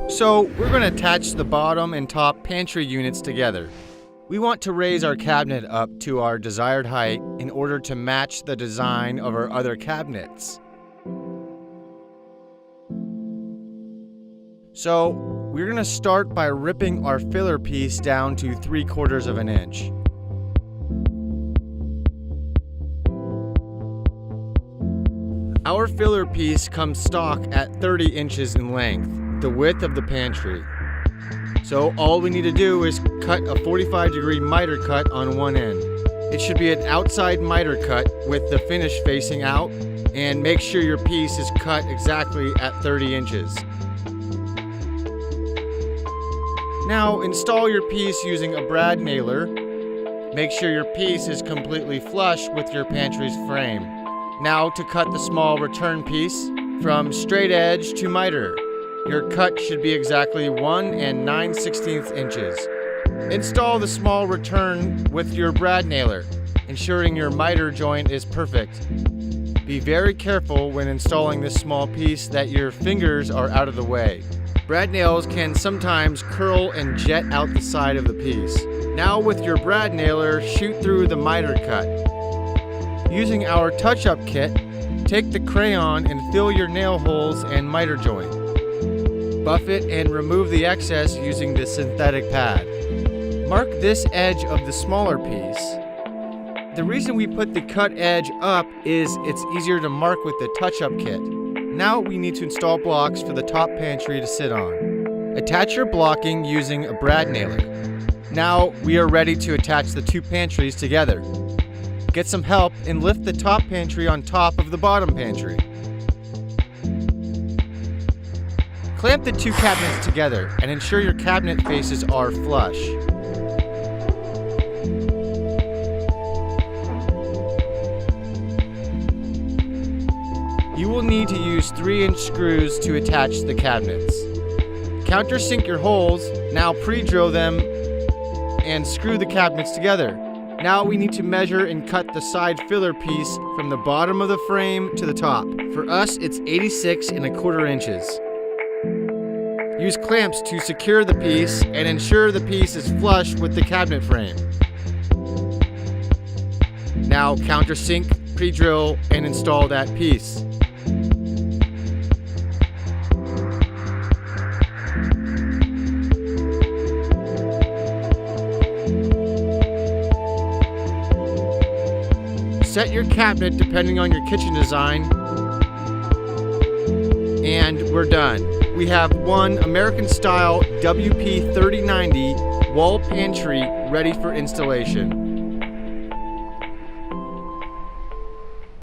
So we're going to attach the bottom and top pantry units together. We want to raise our cabinet up to our desired height in order to match the design of our other cabinets. So we're going to start by ripping our filler piece down to 3/4 of an inch. Our filler piece comes stock at 30 inches in length, the width of the pantry. So all we need to do is cut a 45-degree miter cut on one end. It should be an outside miter cut with the finish facing out, and make sure your piece is cut exactly at 30 inches. Now install your piece using a brad nailer. Make sure your piece is completely flush with your pantry's frame. Now to cut the small return piece from straight edge to miter. Your cut should be exactly 1 9/16 inches. Install the small return with your brad nailer, ensuring your miter joint is perfect. Be very careful when installing this small piece that your fingers are out of the way. Brad nails can sometimes curl and jet out the side of the piece. Now with your brad nailer, shoot through the miter cut. Using our touch-up kit, take the crayon and fill your nail holes and miter joint. Buff it and remove the excess using the synthetic pad. Mark this edge of the smaller piece. The reason we put the cut edge up is it's easier to mark with the touch-up kit. Now we need to install blocks for the top pantry to sit on. Attach your blocking using a brad nailer. Now we are ready to attach the two pantries together. Get some help and lift the top pantry on top of the bottom pantry. Clamp the two cabinets together and ensure your cabinet faces are flush. You will need to use 3-inch screws to attach the cabinets. Countersink your holes, now pre-drill them and screw the cabinets together. Now we need to measure and cut the side filler piece from the bottom of the frame to the top. For us, it's 86 1/4 inches. Use clamps to secure the piece and ensure the piece is flush with the cabinet frame. Now countersink, pre-drill, and install that piece. Set your cabinet depending on your kitchen design, and we're done. We have one American-style WP3090 wall pantry ready for installation.